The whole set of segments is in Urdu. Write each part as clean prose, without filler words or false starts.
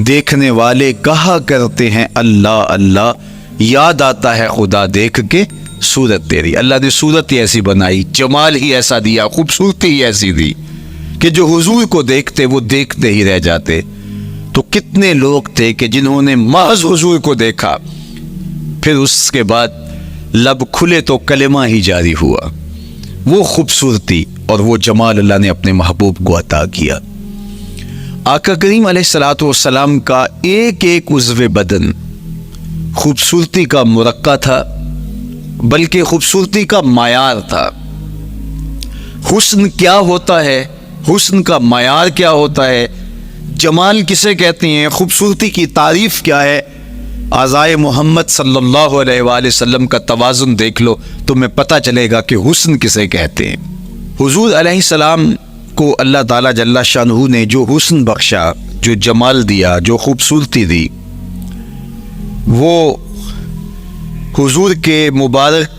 دیکھنے والے کہا کرتے ہیں اللہ اللہ، یاد آتا ہے خدا دیکھ کے صورت تیری۔ اللہ نے صورت ہی ایسی بنائی، جمال ہی ایسا دیا، خوبصورتی ہی ایسی دی کہ جو حضور کو دیکھتے وہ دیکھتے ہی رہ جاتے۔ تو کتنے لوگ تھے کہ جنہوں نے محض حضور کو دیکھا، پھر اس کے بعد لب کھلے تو کلمہ ہی جاری ہوا۔ وہ خوبصورتی اور وہ جمال اللہ نے اپنے محبوب کو عطا کیا۔ آقا کریم علیہ الصلوۃ والسلام کا ایک ایک عضو بدن خوبصورتی کا مرقع تھا، بلکہ خوبصورتی کا معیار تھا۔ حسن کیا ہوتا ہے، حسن کا معیار کیا ہوتا ہے، جمال کسے کہتے ہیں، خوبصورتی کی تعریف کیا ہے، اعضائے محمد صلی اللہ علیہ وآلہ وسلم کا توازن دیکھ لو، تمہیں پتہ چلے گا کہ حسن کسے کہتے ہیں۔ حضور علیہ السلام کو اللہ تعالیٰ جل شانہ نے جو حسن بخشا، جو جمال دیا، جو خوبصورتی دی، وہ حضور کے مبارک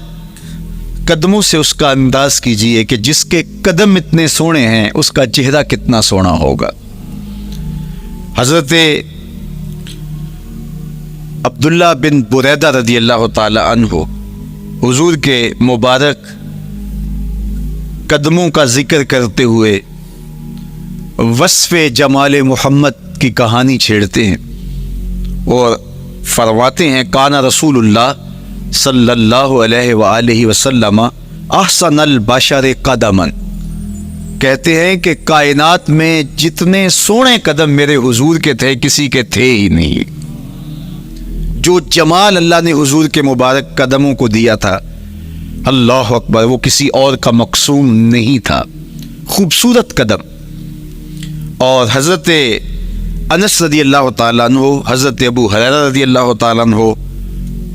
قدموں سے اس کا انداز کیجئے کہ جس کے قدم اتنے سونے ہیں اس کا چہرہ کتنا سونا ہوگا۔ حضرت عبداللہ بن بریدہ رضی اللہ تعالی عنہ حضور کے مبارک قدموں کا ذکر کرتے ہوئے وصف جمال محمد کی کہانی چھیڑتے ہیں اور فرماتے ہیں کانا رسول اللہ صلی اللہ علیہ وآلہ وسلم احسن البشر قدما، کہتے ہیں کہ کائنات میں جتنے سونے قدم میرے حضور کے تھے کسی کے تھے ہی نہیں۔ جو جمال اللہ نے حضور کے مبارک قدموں کو دیا تھا، اللہ اکبر، وہ کسی اور کا مقسوم نہیں تھا۔ خوبصورت قدم۔ اور حضرت انس رضی اللہ تعالیٰ عنہ، حضرت ابو ہریرہ رضی اللہ تعالیٰ عنہ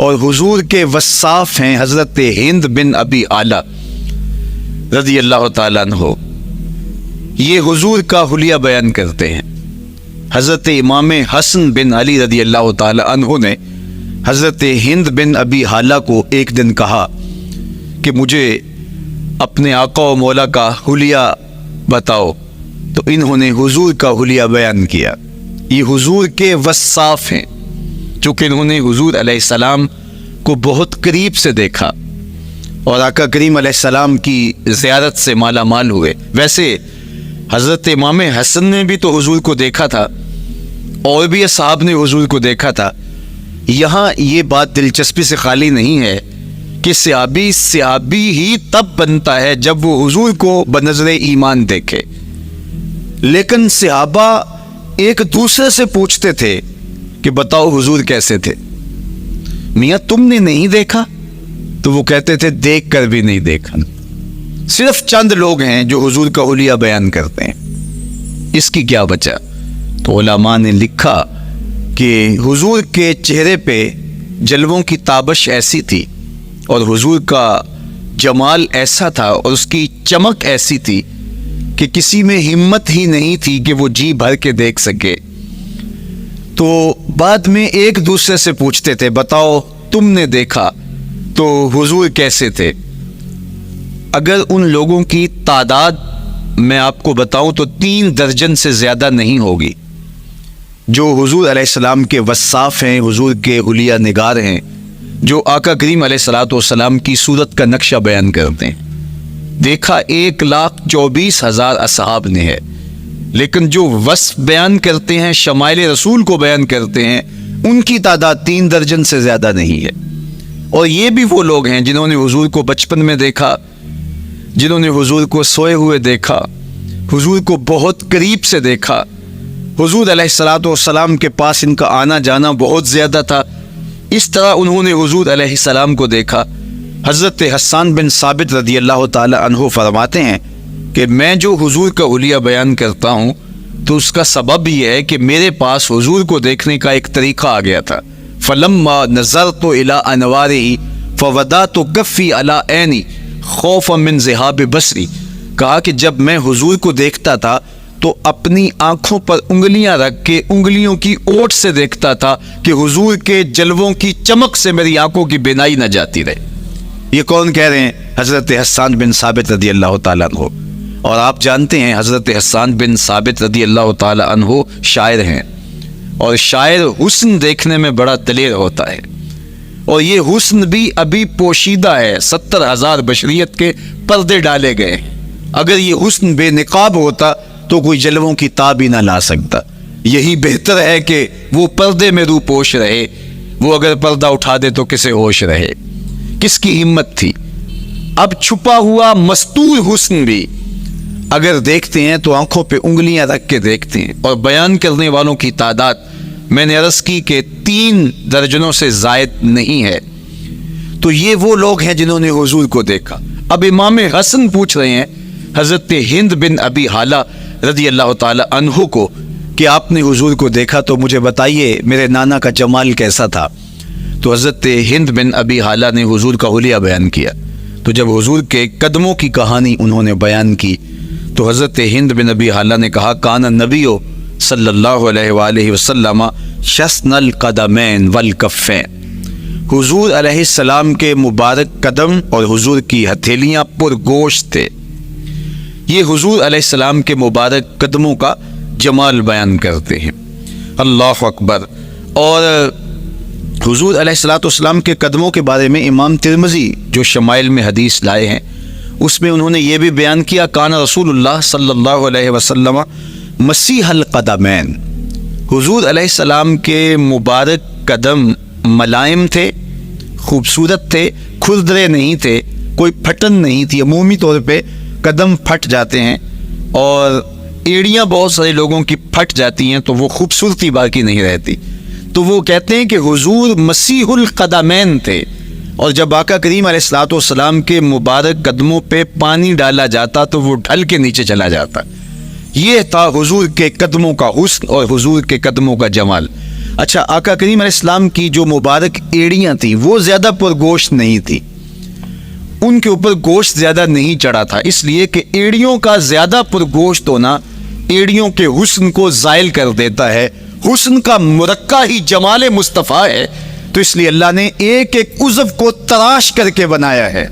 اور حضور کے وصاف ہیں حضرت ہند بن ابی اعلیٰ رضی اللہ تعالیٰ عنہ، یہ حضور کا حلیہ بیان کرتے ہیں۔ حضرت امام حسن بن علی رضی اللہ تعالیٰ عنہ نے حضرت ہند بن ابی اعلیٰ کو ایک دن کہا کہ مجھے اپنے آقا و مولا کا حلیہ بتاؤ، تو انہوں نے حضور کا حلیہ بیان کیا۔ یہ حضور کے وصاف ہیں، چونکہ انہوں نے حضور علیہ السلام کو بہت قریب سے دیکھا اور آقا کریم علیہ السلام کی زیارت سے مالا مال ہوئے۔ ویسے حضرت امام حسن نے بھی تو حضور کو دیکھا تھا، اور بھی اصحاب نے حضور کو دیکھا تھا۔ یہاں یہ بات دلچسپی سے خالی نہیں ہے کہ صحابی ہی تب بنتا ہے جب وہ حضور کو بنظر ایمان دیکھے، لیکن صحابہ ایک دوسرے سے پوچھتے تھے کہ بتاؤ حضور کیسے تھے؟ میاں تم نے نہیں دیکھا؟ تو وہ کہتے تھے دیکھ کر بھی نہیں دیکھا۔ صرف چند لوگ ہیں جو حضور کا حلیہ بیان کرتے ہیں، اس کی کیا وجہ؟ تو علماء نے لکھا کہ حضور کے چہرے پہ جلووں کی تابش ایسی تھی اور حضور کا جمال ایسا تھا اور اس کی چمک ایسی تھی کہ کسی میں ہمت ہی نہیں تھی کہ وہ جی بھر کے دیکھ سکے۔ تو بعد میں ایک دوسرے سے پوچھتے تھے بتاؤ تم نے دیکھا تو حضور کیسے تھے؟ اگر ان لوگوں کی تعداد میں آپ کو بتاؤں تو 3 درجن سے زیادہ نہیں ہوگی جو حضور علیہ السلام کے وصاف ہیں، حضور کے حلیہ نگار ہیں، جو آقا کریم علیہ الصلوۃ والسلام کی صورت کا نقشہ بیان کرتے ہیں۔ دیکھا 1,24,000 اصحاب نے ہے، لیکن جو وصف بیان کرتے ہیں، شمائل رسول کو بیان کرتے ہیں، ان کی تعداد 3 درجن سے زیادہ نہیں ہے۔ اور یہ بھی وہ لوگ ہیں جنہوں نے حضور کو بچپن میں دیکھا، جنہوں نے حضور کو سوئے ہوئے دیکھا، حضور کو بہت قریب سے دیکھا۔ حضور علیہ الصلوۃ والسلام کے پاس ان کا آنا جانا بہت زیادہ تھا، اس طرح انہوں نے حضور علیہ السلام کو دیکھا۔ حضرت حسان بن ثابت رضی اللہ تعالی عنہ فرماتے ہیں کہ میں جو حضور کا حلیہ بیان کرتا ہوں تو اس کا سبب یہ ہے کہ میرے پاس حضور کو دیکھنے کا ایک طریقہ آ گیا تھا۔ فلما نظرت الى انواره فودعت کفی علی عینی خوفا من ذهاب بصری، کہا کہ جب میں حضور کو دیکھتا تھا تو اپنی آنکھوں پر انگلیاں رکھ کے انگلیوں کی اوٹ سے دیکھتا تھا کہ حضور کے جلووں کی چمک سے میری آنکھوں کی بینائی نہ جاتی رہے۔ یہ کون کہہ رہے ہیں؟ حضرت حسان بن ثابت رضی اللہ تعالیٰ عنہ۔ اور آپ جانتے ہیں حضرت حسان بن ثابت رضی اللہ تعالیٰ عنہ شاعر ہیں، اور شاعر حسن دیکھنے میں بڑا دلیر ہوتا ہے، اور یہ حسن بھی ابھی پوشیدہ ہے، 70,000 بشریت کے پردے ڈالے گئے ہیں۔ اگر یہ حسن بے نقاب ہوتا تو کوئی جلووں کی تاب ہی نہ لا سکتا۔ یہی بہتر ہے کہ وہ پردے میں رو پوش رہے، وہ اگر پردہ اٹھا دے تو کسے ہوش رہے، کس کی ہمت تھی۔ اب چھپا ہوا مستور حسن بھی اگر دیکھتے ہیں تو آنکھوں پہ انگلیاں رکھ کے دیکھتے ہیں، اور بیان کرنے والوں کی تعداد میں نے عرض کی کہ 3 درجنوں سے زائد نہیں ہے۔ تو یہ وہ لوگ ہیں جنہوں نے حضور کو دیکھا۔ اب امام حسن پوچھ رہے ہیں حضرت ہند بن ابی حالہ رضی اللہ تعالی عنہ کو کہ آپ نے حضور کو دیکھا تو مجھے بتائیے میرے نانا کا جمال کیسا تھا۔ تو حضرت ہند بن ابی حالہ نے حضور کا حلیہ بیان کیا۔ تو جب حضور کے قدموں کی کہانی انہوں نے بیان کی تو حضرت ہند بن ابی حالہ نے کہا کان النبی صلی اللہ علیہ وآلہ وسلم شسن القدمین والکفین، حضور علیہ السلام کے مبارک قدم اور حضور کی ہتھیلیاں پرگوشت تھے۔ یہ حضور علیہ السلام کے مبارک قدموں کا جمال بیان کرتے ہیں۔ اللہ اکبر۔ اور حضور علیہ السلام کے قدموں کے بارے میں امام ترمذی جو شمائل میں حدیث لائے ہیں اس میں انہوں نے یہ بھی بیان کیا کان رسول اللہ صلی اللہ علیہ وسلم مسیح القدمین، حضور علیہ السلام کے مبارک قدم ملائم تھے، خوبصورت تھے، کھردرے نہیں تھے، کوئی پھٹن نہیں تھی۔ عمومی طور پہ قدم پھٹ جاتے ہیں اور ایڑیاں بہت سارے لوگوں کی پھٹ جاتی ہیں تو وہ خوبصورتی باقی نہیں رہتی۔ تو وہ کہتے ہیں کہ حضور مسیح القدمین تھے، اور جب آقا کریم علیہ الصلوۃ والسلام کے مبارک قدموں پہ پانی ڈالا جاتا تو وہ ڈھل کے نیچے چلا جاتا۔ یہ تھا حضور کے قدموں کا حسن اور حضور کے قدموں کا جمال۔ اچھا، آقا کریم علیہ السلام کی جو مبارک ایڑیاں تھیں وہ زیادہ پرگوشت نہیں تھی، ان کے اوپر گوشت زیادہ نہیں چڑھا تھا، اس لیے کہ ایڑیوں کا زیادہ پرگوشت ہونا ایڑیوں کے حسن کو زائل کر دیتا ہے۔ حسن کا مرقع ہی جمال مصطفیٰ ہے، تو اس لیے اللہ نے ایک ایک عضو کو تراش کر کے بنایا ہے،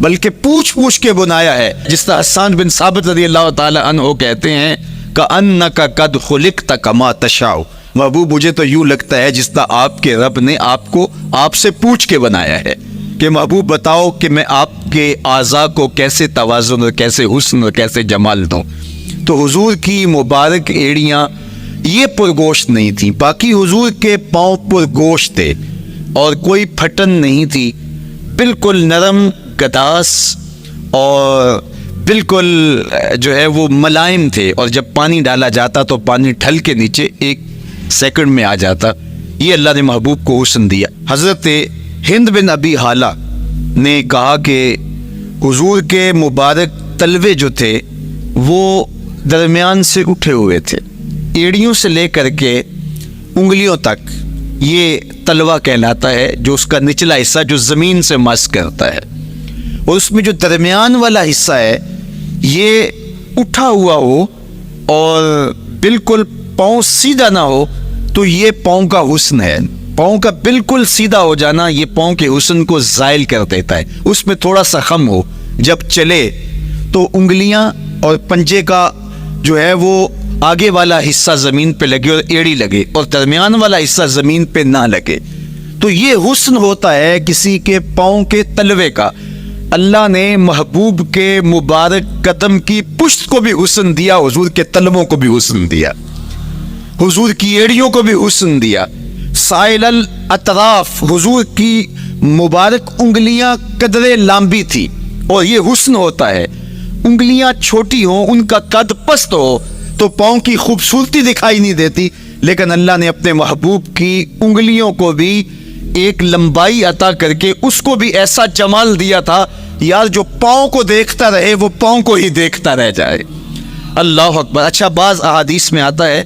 بلکہ پوچھ پوچھ کے بنایا ہے۔ جس طرح حسان بن ثابت رضی اللہ تعالی عنہ کہتے ہیں کأنک قد خلقت کما تشاء، محبوب مجھے تو یوں لگتا ہے جس طرح آپ کے رب نے آپ کو آپ سے پوچھ کے بنایا ہے کہ محبوب بتاؤ کہ میں آپ کے اعضاء کو کیسے توازن اور کیسے حسن اور کیسے جمال دوں۔ تو حضور کی مبارک ایڑیاں یہ پرگوشت نہیں تھیں، باقی حضور کے پاؤں پرگوشت تھے اور کوئی پھٹن نہیں تھی، بالکل نرم گداس اور بالکل جو ہے وہ ملائم تھے، اور جب پانی ڈالا جاتا تو پانی ڈھل کے نیچے 1 سیکنڈ میں آ جاتا۔ یہ اللہ نے محبوب کو حسن دیا۔ حضرت ہند بن ابی حالہ نے کہا کہ حضور کے مبارک تلوے جو تھے وہ درمیان سے اٹھے ہوئے تھے، ایڑیوں سے لے کر کے انگلیوں تک یہ تلوہ کہلاتا ہے، جو اس کا نچلا حصہ جو زمین سے مس کرتا ہے، اور اس میں جو درمیان والا حصہ ہے یہ اٹھا ہوا ہو اور بالکل پاؤں سیدھا نہ ہو تو یہ پاؤں کا حسن ہے۔ پاؤں کا بالکل سیدھا ہو جانا یہ پاؤں کے حسن کو زائل کر دیتا ہے۔ اس میں تھوڑا سا خم ہو، جب چلے تو انگلیاں اور پنجے کا جو ہے وہ آگے والا حصہ زمین پہ لگے اور ایڑی لگے، اور درمیان والا حصہ زمین پہ نہ لگے، تو یہ حسن ہوتا ہے کسی کے پاؤں کے تلوے کا۔ اللہ نے محبوب کے مبارک قدم کی پشت کو بھی حسن دیا، حضور کے تلووں کو بھی حسن دیا، حضور کی ایڑیوں کو بھی حسن دیا۔ سائل الاطراف، حضور کی مبارک انگلیاں قدرے لامبی تھی، اور یہ حسن ہوتا ہے۔ انگلیاں چھوٹی ہوں، ان کا قد پست ہو تو پاؤں کی خوبصورتی دکھائی نہیں دیتی، لیکن اللہ نے اپنے محبوب کی انگلیوں کو بھی ایک لمبائی عطا کر کے اس کو بھی ایسا جمال دیا تھا یار جو پاؤں کو دیکھتا رہے وہ پاؤں کو ہی دیکھتا رہ جائے۔ اللہ اکبر۔ اچھا، بعض احادیث میں آتا ہے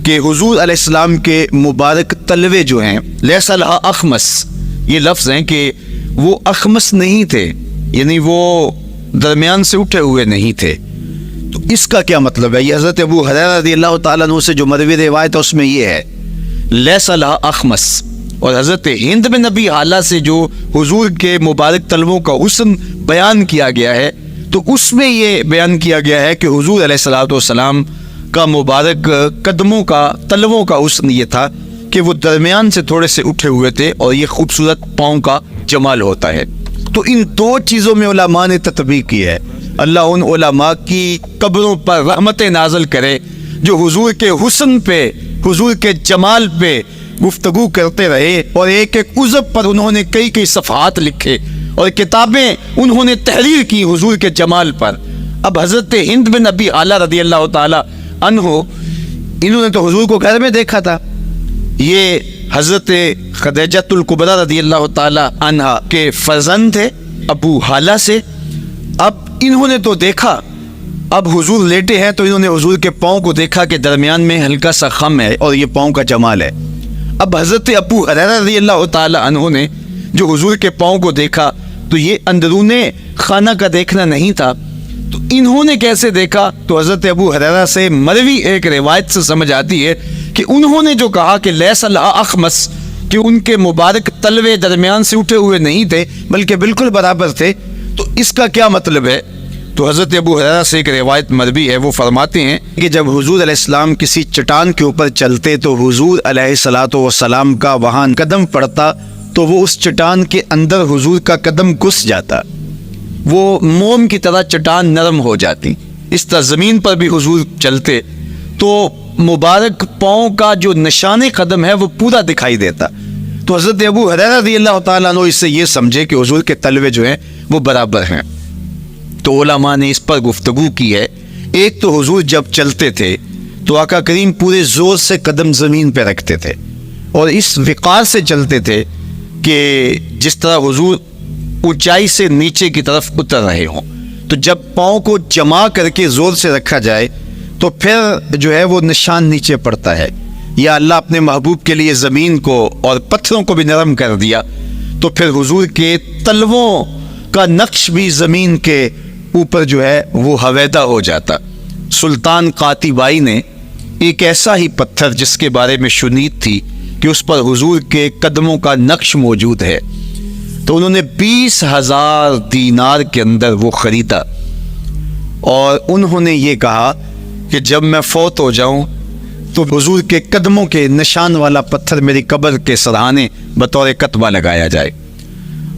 کہ حضور علیہ السلام کے مبارک تلوے جو ہیں لیس لہا اخمس، یہ لفظ ہیں کہ وہ اخمس نہیں تھے، یعنی وہ درمیان سے اٹھے ہوئے نہیں تھے۔ تو اس کا کیا مطلب ہے؟ یہ حضرت ابو ہریرہ رضی اللہ تعالیٰ عنہ سے جو مروی روایت ہے اس میں یہ ہے لیس لہا اخمس، اور حضرت ہند بن ابی حالہ سے جو حضور کے مبارک تلووں کا حسن بیان کیا گیا ہے تو اس میں یہ بیان کیا گیا ہے کہ حضور علیہ الصلوۃ والسلام کا مبارک قدموں کا تلووں کا حسن یہ تھا کہ وہ درمیان سے تھوڑے سے اٹھے ہوئے تھے اور یہ خوبصورت پاؤں کا جمال ہوتا ہے. تو ان دو چیزوں میں علماء نے تطبیق کی ہے. اللہ ان علماء کی قبروں پر رحمت نازل کرے جو حضور کے حسن پہ، حضور کے جمال پہ گفتگو کرتے رہے اور ایک ایک عضو پر انہوں نے کئی کئی صفحات لکھے اور کتابیں انہوں نے تحریر کی حضور کے جمال پر. اب حضرت ہند بن ابی اعلیٰ رضی اللہ تعالی عنہ، انہوں نے تو حضور کو گھر میں دیکھا تھا. یہ حضرت خدیجۃ الکبریٰ رضی اللہ تعالی عنہا کے فرزند تھے ابو حالہ سے. اب انہوں نے تو دیکھا، اب حضور لیٹے ہیں تو انہوں نے حضور کے پاؤں کو دیکھا کہ درمیان میں ہلکا سا خم ہے اور یہ پاؤں کا جمال ہے. اب حضرت ابو ہریرہ رضی اللہ تعالی عنہ نے جو حضور کے پاؤں کو دیکھا تو یہ اندرون خانہ کا دیکھنا نہیں تھا. تو انہوں نے کیسے دیکھا؟ تو حضرت ابو ہریرہ سے مروی ایک روایت سے سمجھ آتی ہے کہ انہوں نے جو کہا کہ لیس لها اخمس، کہ ان کے مبارک تلوے درمیان سے اٹھے ہوئے نہیں تھے بلکہ بالکل برابر تھے. تو اس کا کیا مطلب ہے؟ تو حضرت ابو ہریرہ سے ایک روایت مروی ہے، وہ فرماتے ہیں کہ جب حضور علیہ السلام کسی چٹان کے اوپر چلتے تو حضور علیہ الصلوۃ والسلام کا وہاں قدم پڑتا تو وہ اس چٹان کے اندر حضور کا قدم گھس جاتا، وہ موم کی طرح چٹان نرم ہو جاتی. اس طرح زمین پر بھی حضور چلتے تو مبارک پاؤں کا جو نشان قدم ہے وہ پورا دکھائی دیتا. تو حضرت ابو ہریرہ رضی اللہ تعالیٰ عنہ اس سے یہ سمجھے کہ حضور کے تلوے جو ہیں وہ برابر ہیں. تو علماء نے اس پر گفتگو کی ہے. ایک تو حضور جب چلتے تھے تو آقا کریم پورے زور سے قدم زمین پہ رکھتے تھے اور اس وقار سے چلتے تھے کہ جس طرح حضور اونچائی سے نیچے کی طرف اتر رہے ہوں. تو جب پاؤں کو جما کر کے زور سے رکھا جائے تو پھر جو ہے وہ نشان نیچے پڑتا ہے. یا اللہ اپنے محبوب کے لیے زمین کو اور پتھروں کو بھی نرم کر دیا تو پھر حضور کے تلووں کا نقش بھی زمین کے اوپر جو ہے وہ حویدہ ہو جاتا. سلطان قاتیبائی نے ایک ایسا ہی پتھر جس کے بارے میں شنید تھی کہ اس پر حضور کے قدموں کا نقش موجود ہے، تو انہوں نے 20,000 دینار کے اندر وہ خریدا اور انہوں نے یہ کہا کہ جب میں فوت ہو جاؤں تو حضور کے قدموں کے نشان والا پتھر میری قبر کے سرحانے بطور کتبہ لگایا جائے.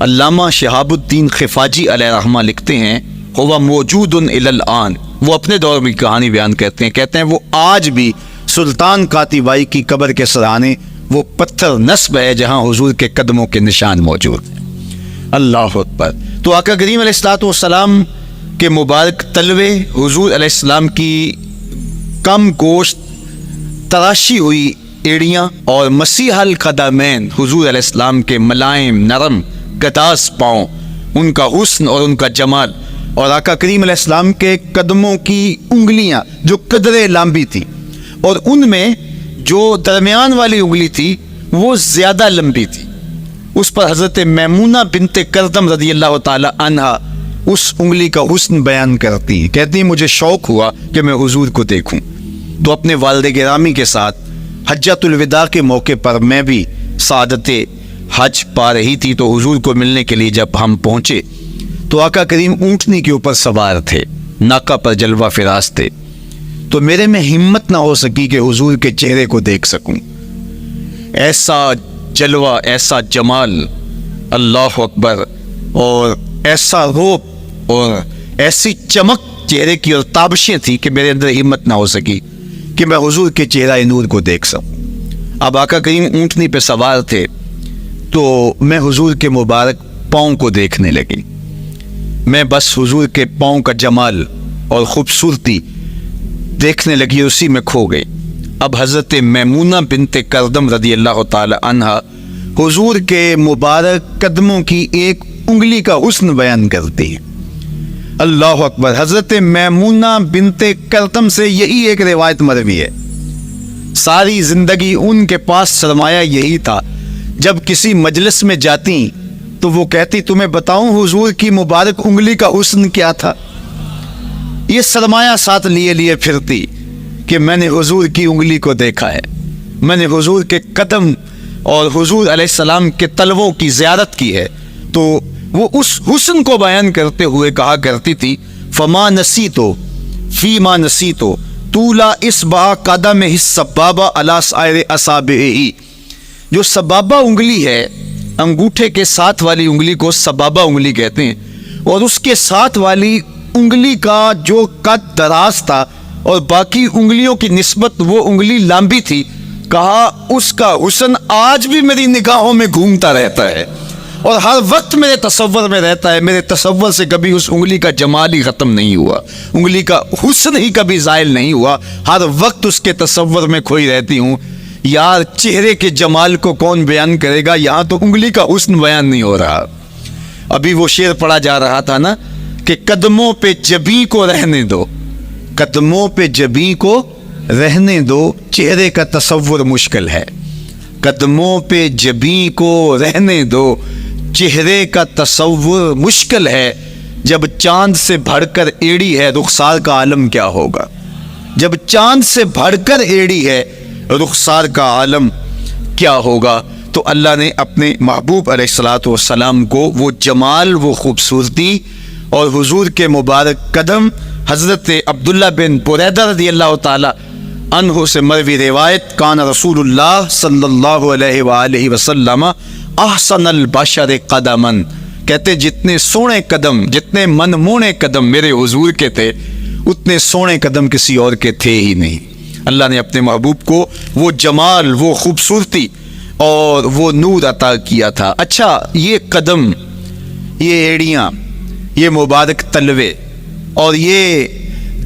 علامہ شہاب الدین خفاجی علیہ رحمہ لکھتے ہیں ہوا موجود الی الآن، وہ اپنے دور میں کہانی بیان کرتے ہیں وہ آج بھی سلطان قاتیبائی کی قبر کے سرحانے وہ پتھر نصب ہے جہاں حضور کے قدموں کے نشان موجود ہیں. اللہ اکبر. تو آقا کریم علیہ الصلوۃ والسلام کے مبارک تلوے، حضور علیہ السلام کی کم گوشت تراشی ہوئی ایڑیاں اور مسیح القدمین، حضور علیہ السلام کے ملائم نرم گداز پاؤں، ان کا حسن اور ان کا جمال، اور آقا کریم علیہ السلام کے قدموں کی انگلیاں جو قدرے لمبی تھی اور ان میں جو درمیان والی انگلی تھی وہ زیادہ لمبی تھی. اس پر حضرت میمونہ بنت کردم رضی اللہ تعالی عنہا اس انگلی کا حسن بیان کرتی ہیں، کہتی ہیں مجھے شوق ہوا کہ میں حضور کو دیکھوں. تو اپنے والد گرامی کے ساتھ حجۃ الوداع کے موقع پر میں بھی سعادت حج پا رہی تھی. تو حضور کو ملنے کے لیے جب ہم پہنچے تو آقا کریم اونٹنی کے اوپر سوار تھے، ناقہ پر جلوہ فراز تھے. تو میرے میں ہمت نہ ہو سکی کہ حضور کے چہرے کو دیکھ سکوں. ایسا جلوہ، ایسا جمال، اللہ اکبر، اور ایسا روپ اور ایسی چمک چہرے کی اور تابشیں تھی کہ میرے اندر ہمت نہ ہو سکی کہ میں حضور کے چہرہ نور کو دیکھ سکوں. اب آقا کریم اونٹنی پہ سوار تھے تو میں حضور کے مبارک پاؤں کو دیکھنے لگی. میں بس حضور کے پاؤں کا جمال اور خوبصورتی دیکھنے لگی، اسی میں کھو گئی. اب حضرت میمونہ بنت کردم رضی اللہ تعالی عنہا حضور کے مبارک قدموں کی ایک انگلی کا حسن بیان کرتی ہیں. اللہ اکبر. حضرت میمونہ بنت کردم سے یہی ایک روایت مروی ہے. ساری زندگی ان کے پاس سرمایہ یہی تھا، جب کسی مجلس میں جاتی تو وہ کہتی تمہیں بتاؤں حضور کی مبارک انگلی کا حسن کیا تھا. یہ سرمایہ ساتھ لیے لیے پھرتی کہ میں نے حضور کی انگلی کو دیکھا ہے، میں نے حضور کے قدم اور حضور علیہ السلام کے تلووں کی زیارت کی ہے. تو وہ اس حسن کو بیان کرتے ہوئے کہا کرتی تھی فما نسیتو فیما نسیتو طولا اصبع قدم السبابہ علی سائر اصابعہ، جو سبابہ انگلی ہے، انگوٹھے کے ساتھ والی انگلی کو سبابہ انگلی کہتے ہیں، اور اس کے ساتھ والی انگلی کا جو قد دراز تھا اور باقی انگلیوں کی نسبت وہ انگلی لمبی تھی، کہا اس کا حسن آج بھی میری نگاہوں میں گھومتا رہتا ہے اور ہر وقت میرے تصور میں رہتا ہے، میرے تصور سے کبھی اس انگلی کا جمال ہی ختم نہیں ہوا، انگلی کا حسن ہی کبھی زائل نہیں ہوا، ہر وقت اس کے تصور میں کھوئی رہتی ہوں۔ یار چہرے کے جمال کو کون بیان کرے گا، یہاں تو انگلی کا حسن بیان نہیں ہو رہا۔ ابھی وہ شعر پڑھا جا رہا تھا نا کہ قدموں پہ جبیں کو رہنے دو، قدموں پہ جبیں کو رہنے دو، چہرے کا تصور مشکل ہے، قدموں پہ جبیں کو رہنے دو، چہرے کا تصور مشکل ہے، جب چاند سے بڑھ کر ایڑی ہے رخسار کا عالم کیا ہوگا، جب چاند سے بڑھ کر ایڑی ہے رخسار کا عالم کیا ہوگا۔ تو اللہ نے اپنے محبوب علیہ الصلوۃ والسلام کو وہ جمال، وہ خوبصورتی اور حضور کے مبارک قدم، حضرت عبداللہ بن بریدہ رضی اللہ تعالی عنہ سے مروی روایت، کان رسول اللہ صلی اللہ علیہ وآلہ وسلم احسن البشر قدما، کہتے جتنے سونے قدم، جتنے منمونے قدم میرے حضور کے تھے، اتنے سونے قدم کسی اور کے تھے ہی نہیں۔ اللہ نے اپنے محبوب کو وہ جمال، وہ خوبصورتی اور وہ نور عطا کیا تھا۔ اچھا، یہ قدم، یہ ایڑیاں، یہ مبارک تلوے اور یہ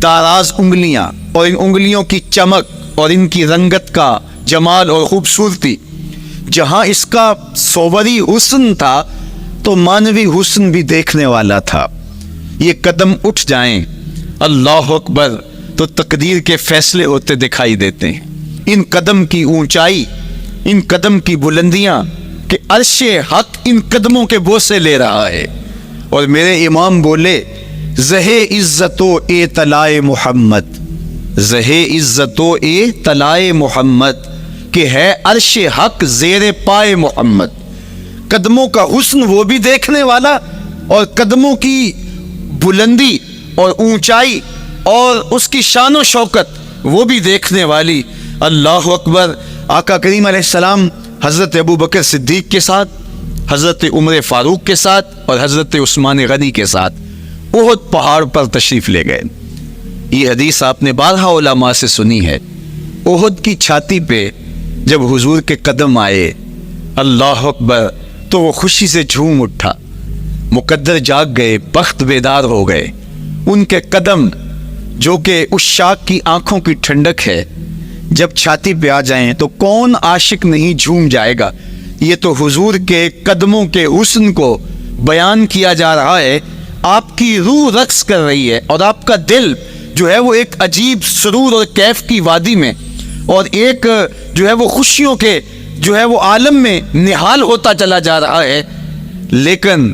دراز انگلیاں اور ان انگلیوں کی چمک اور ان کی رنگت کا جمال اور خوبصورتی، جہاں اس کا صوری حسن تھا تو مانوی حسن بھی دیکھنے والا تھا۔ یہ قدم اٹھ جائیں اللہ اکبر تو تقدیر کے فیصلے ہوتے دکھائی دیتے ہیں۔ ان قدم کی اونچائی، ان قدم کی بلندیاں کہ عرش حق ان قدموں کے بوسے لے رہا ہے۔ اور میرے امام بولے، زہے عزت و اے طلائے محمد، زہے عزت و اے طلائے محمد، کہ ہے عرش حق زیر پائے محمد۔ قدموں کا حسن وہ بھی دیکھنے والا اور قدموں کی بلندی اور اونچائی اور اس کی شان و شوکت وہ بھی دیکھنے والی۔ اللہ اکبر۔ آقا کریم علیہ السلام حضرت ابو بکر صدیق کے ساتھ، حضرت عمر فاروق کے ساتھ اور حضرت عثمان غنی کے ساتھ احد پہاڑ پر تشریف لے گئے۔ یہ حدیث آپ نے بارہا علماء سے سنی ہے۔ احد کی چھاتی پہ جب حضور کے قدم آئے، اللہ اکبر، تو وہ خوشی سے جھوم اٹھا، مقدر جاگ گئے، بخت بیدار ہو گئے۔ ان کے قدم جو کہ اس شاک کی آنکھوں کی ٹھنڈک ہے، جب چھاتی پہ آ جائیں تو کون عاشق نہیں جھوم جائے گا۔ یہ تو حضور کے قدموں کے حسن کو بیان کیا جا رہا ہے، آپ کی روح رقص کر رہی ہے اور آپ کا دل جو ہے وہ ایک عجیب سرور اور کیف کی وادی میں اور ایک جو ہے وہ خوشیوں کے جو ہے وہ عالم میں نہال ہوتا چلا جا رہا ہے۔ لیکن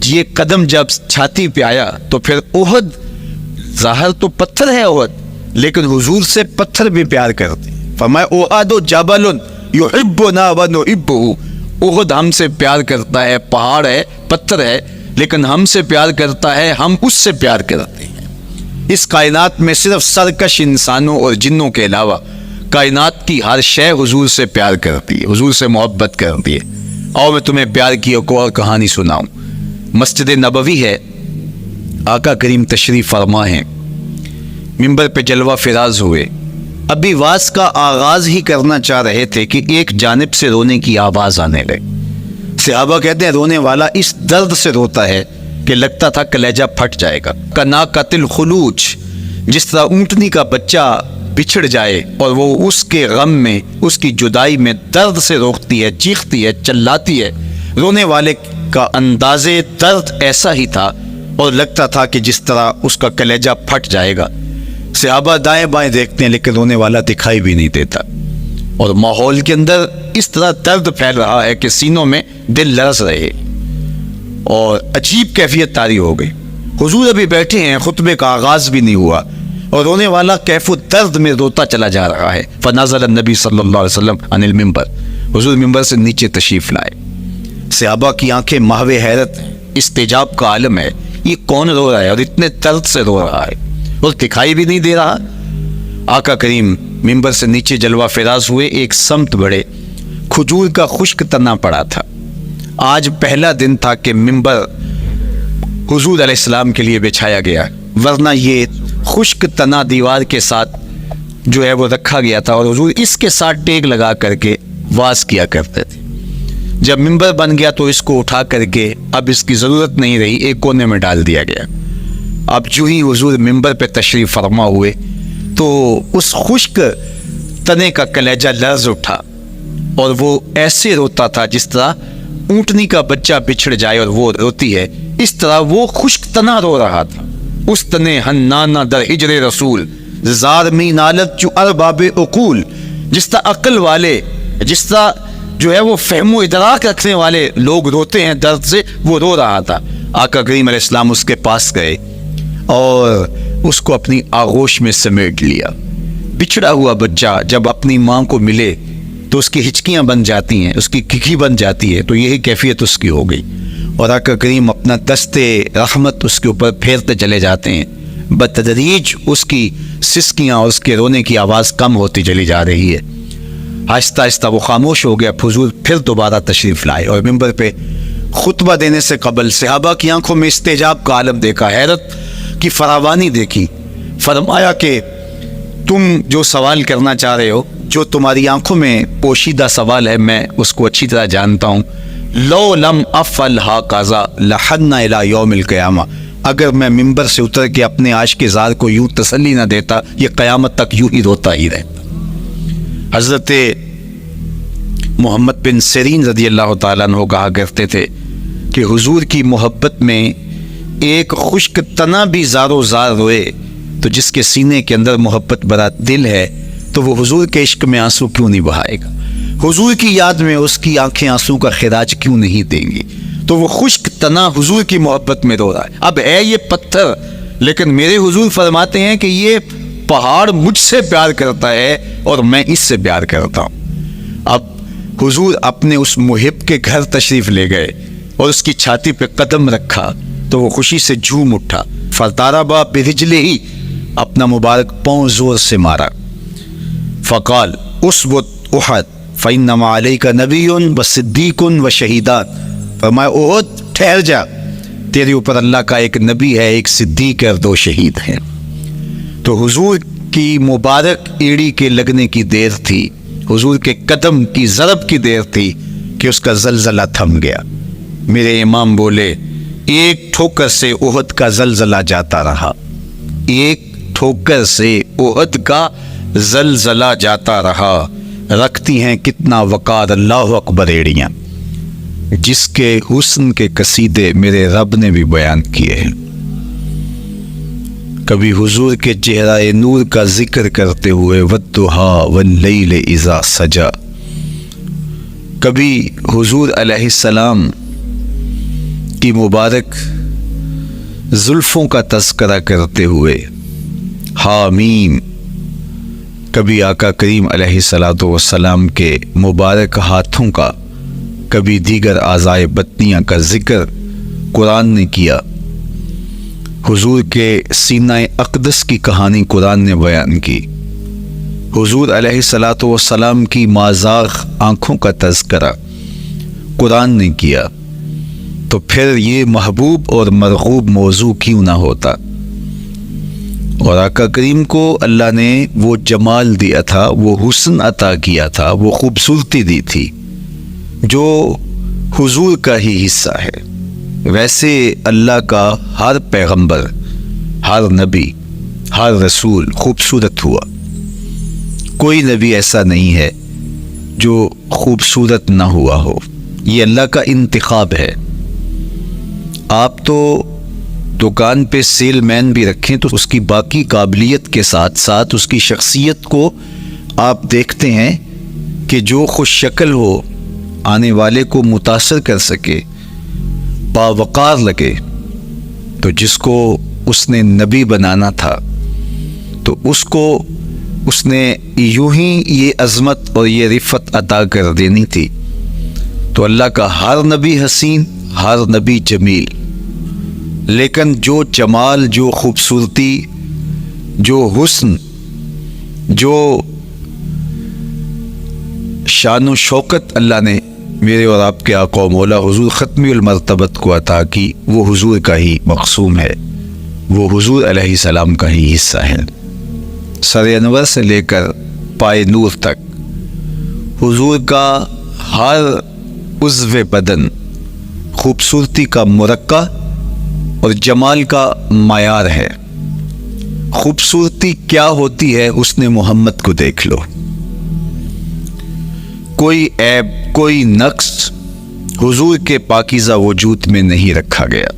یہ قدم جب چھاتی پہ آیا تو پھر احد، ظاہر تو پتھر ہے احد، لیکن حضور سے پتھر بھی پیار کرتے ہیں۔ فرمایا احد جبل یحبنا ونحبہ، احد ہم سے پیار کرتا ہے، پہاڑ ہے، پتھر ہے، لیکن ہم سے پیار کرتا ہے، ہم اس سے پیار کرتے ہیں۔ اس کائنات میں صرف سرکش انسانوں اور جنوں کے علاوہ کائنات کی ہر شے حضور سے پیار کرتی ہے، حضور سے محبت کرتی ہے۔ آؤ میں تمہیں پیار کی ایک اور کہانی سناؤں۔ مسجد نبوی ہے، آقا کریم تشریف فرما ہیں، منبر پہ جلوہ فراز ہوئے، ابھی واز کا آغاز ہی کرنا چاہ رہے تھے کہ ایک جانب سے رونے کی آواز آنے لگی۔ صحابہ کہتے ہیں رونے والا اس درد سے روتا ہے کہ لگتا تھا کلیجہ پھٹ جائے گا۔ کنا قتل خلوچ، جس طرح اونٹنی کا بچہ بچھڑ جائے اور وہ اس کے غم میں، اس کی جدائی میں درد سے روکتی ہے، چیختی ہے، چلاتی ہے، رونے والے کا انداز درد ایسا ہی تھا اور لگتا تھا کہ جس طرح اس کا کلیجہ پھٹ جائے گا۔ صحابہ دائیں بائیں دیکھتے ہیں لیکن رونے والا دکھائی بھی نہیں دیتا، اور ماحول کے اندر اس طرح درد پھیل رہا ہے کہ سینوں میں دل لرز رہے اور عجیب کیفیت طاری ہو گئی۔ حضور ابھی بیٹھے ہیں، خطبے کا آغاز بھی نہیں ہوا اور رونے والا کیف و درد میں روتا چلا جا رہا ہے۔ فنزل النبی صلی اللہ علیہ وسلم عن المنبر، حضور منبر سے نیچے تشریف لائے۔ صحابہ کی آنکھیں محو حیرت، استجاب کا عالم ہے، یہ کون رو رہا ہے اور اتنے درد سے رو رہا ہے اور دکھائی بھی نہیں دے رہا۔ آقا کریم ممبر سے نیچے جلوہ فراز ہوئے، ایک سمت بڑھے، کھجور کا خشک تنا پڑا تھا۔ آج پہلا دن تھا کہ ممبر حضور علیہ السلام کے لیے بچھایا گیا، ورنہ یہ خشک تنا دیوار کے ساتھ جو ہے وہ رکھا گیا تھا اور حضور اس کے ساتھ ٹیک لگا کر کے واز کیا کرتے تھے۔ جب ممبر بن گیا تو اس کو اٹھا کر کے اب اس کی ضرورت نہیں رہی، ایک کونے میں ڈال دیا گیا۔ اب جو ہی حضور ممبر پہ تشریف فرما ہوئے تو اس خشک تنے کا کلیجہ لرز اٹھا اور وہ ایسے روتا تھا جس طرح اونٹنی کا بچہ بچھڑ جائے اور وہ روتی ہے، اس طرح وہ خشک تنا رو رہا تھا۔ اس تنے ہنانا در ہجر رسول زار می نالت جو ارباب عقول، جس طرح عقل والے، جس طرح جو ہے وہ فہم و ادراک رکھنے والے لوگ روتے ہیں درد سے، وہ رو رہا تھا۔ آقا کریم علیہ السلام اس کے پاس گئے اور اس کو اپنی آغوش میں سمیٹ لیا۔ بچھڑا ہوا بچہ جب اپنی ماں کو ملے تو اس کی ہچکیاں بن جاتی ہیں، اس کی کھکی بن جاتی ہے، تو یہی کیفیت اس کی ہو گئی، اور آقا کریم اپنا دستے رحمت اس کے اوپر پھیرتے چلے جاتے ہیں۔ بتدریج اس کی سسکیاں اور اس کے رونے کی آواز کم ہوتی چلی جا رہی ہے۔ آہستہ آہستہ وہ خاموش ہو گیا۔ حضور پھر دوبارہ تشریف لائے اور ممبر پہ خطبہ دینے سے قبل صحابہ کی آنکھوں میں استعجاب کا عالم دیکھا، حیرت کی فراوانی دیکھی۔ فرمایا کہ تم جو سوال کرنا چاہ رہے ہو، جو تمہاری آنکھوں میں پوشیدہ سوال ہے، میں اس کو اچھی طرح جانتا ہوں۔ لو لم افعل ہاکذا لحن الی یوم القیامہ، اگر میں ممبر سے اتر کے اپنے عاشق زار کو یوں تسلی نہ دیتا، یہ قیامت تک یوں ہی روتا ہی رہتا۔ حضرت محمد بن سیرین رضی اللہ تعالیٰ عنہ کہا کرتے تھے کہ حضور کی محبت میں ایک خشک تنا بھی زارو زار روئے تو جس کے سینے کے اندر محبت بھرا دل ہے تو وہ حضور کے عشق میں آنسو کیوں نہیں بہائے گا؟ حضور کی یاد میں اس کی آنکھیں آنسو کا خراج کیوں نہیں دیں گی؟ تو وہ خشک تنا حضور کی محبت میں رو رہا ہے۔ اب ہے یہ پتھر، لیکن میرے حضور فرماتے ہیں کہ یہ پہاڑ مجھ سے پیار کرتا ہے اور میں اس سے پیار کرتا ہوں۔ اب حضور اپنے اس محب کے گھر تشریف لے گئے اور اس کی چھاتی پہ قدم رکھا تو وہ خوشی سے جھوم اٹھا۔ فضاربا برجلہ ہی، اپنا مبارک پاؤں زور سے مارا۔ فقال اسبت احد فانما علیک نبی و صدیق و شہیدان، فرمایا احد ٹھہر جا، تیرے اوپر اللہ کا ایک نبی ہے، ایک صدیق اور 2 شہید ہیں۔ تو حضور کی مبارک ایڑی کے لگنے کی دیر تھی، حضور کے قدم کی ضرب کی دیر تھی کہ اس کا زلزلہ تھم گیا۔ میرے امام بولے ایک ٹھوکر سے احد کا زلزلہ جاتا رہا، ایک ٹھوکر سے احد کا زلزلہ جاتا رہا، رکھتی ہیں کتنا وقار اللہ اکبر ایڑیاں، جس کے حسن کے قصیدے میرے رب نے بھی بیان کیے ہیں۔ کبھی حضور کے چہرہ نور کا ذکر کرتے ہوئے والضحیٰ واللیل اذا سجا، کبھی حضور علیہ السلام کی مبارک زلفوں کا تذکرہ کرتے ہوئے حامیم، کبھی آقا کریم علیہ الصلوۃ والسلام کے مبارک ہاتھوں کا، کبھی دیگر اعضائے بطنیہ کا ذکر قرآن نے کیا۔ حضور کے سینہ اقدس کی کہانی قرآن نے بیان کی، حضور علیہ الصلوۃ والسلام کی مازاغ آنکھوں کا تذکرہ قرآن نے کیا، تو پھر یہ محبوب اور مرغوب موضوع کیوں نہ ہوتا؟ اور آقا کریم کو اللہ نے وہ جمال دیا تھا، وہ حسن عطا کیا تھا، وہ خوبصورتی دی تھی جو حضور کا ہی حصہ ہے۔ ویسے اللہ کا ہر پیغمبر، ہر نبی، ہر رسول خوبصورت ہوا، کوئی نبی ایسا نہیں ہے جو خوبصورت نہ ہوا ہو، یہ اللہ کا انتخاب ہے۔ آپ تو دکان پہ سیل مین بھی رکھیں تو اس کی باقی قابلیت کے ساتھ ساتھ اس کی شخصیت کو آپ دیکھتے ہیں کہ جو خوش شکل ہو، آنے والے کو متاثر کر سکے، باوقار لگے، تو جس کو اس نے نبی بنانا تھا تو اس کو اس نے یوں ہی یہ عظمت اور یہ رفت عطا کر دینی تھی۔ تو اللہ کا ہر نبی حسین، ہر نبی جمیل، لیکن جو جمال، جو خوبصورتی، جو حسن جو شان و شوکت اللہ نے میرے اور آپ کے آقا و مولا حضور ختمی المرتبت کو عطا کی، وہ حضور کا ہی مقسوم ہے، وہ حضور علیہ السلام کا ہی حصہ ہے۔ سر انور سے لے کر پائے نور تک حضور کا ہر عضو بدن خوبصورتی کا مرقع اور جمال کا معیار ہے۔ خوبصورتی کیا ہوتی ہے حسن محمد کو دیکھ لو، کوئی عیب کوئی نقص حضور کے پاکیزہ وجود میں نہیں رکھا گیا۔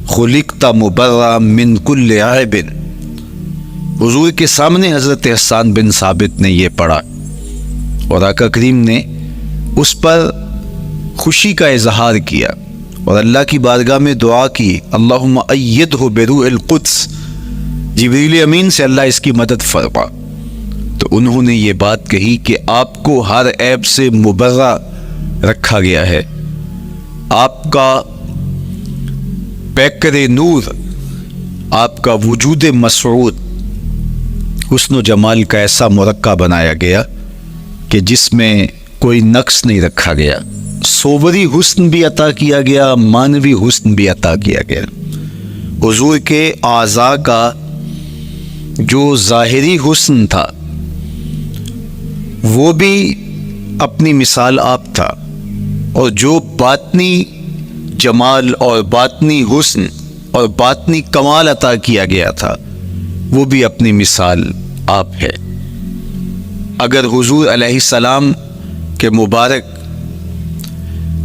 خلقت مبرأ من کل عیب، حضور کے سامنے حضرت حسان بن ثابت نے یہ پڑھا اور آقا کریم نے اس پر خوشی کا اظہار کیا اور اللہ کی بارگاہ میں دعا کی، اللہم ایدہ بروح القدس، جبریل امین سے اللہ اس کی مدد فرما۔ تو انہوں نے یہ بات کہی کہ آپ کو ہر عیب سے مبرہ رکھا گیا ہے، آپ کا پیکر نور، آپ کا وجود مسعود حسن و جمال کا ایسا مرقع بنایا گیا کہ جس میں کوئی نقص نہیں رکھا گیا، صوری حسن بھی عطا کیا گیا، مانوی حسن بھی عطا کیا گیا۔ حضور کے اعضاء کا جو ظاہری حسن تھا وہ بھی اپنی مثال آپ تھا، اور جو باطنی جمال اور باطنی حسن اور باطنی کمال عطا کیا گیا تھا وہ بھی اپنی مثال آپ ہے۔ اگر حضور علیہ السلام کے مبارک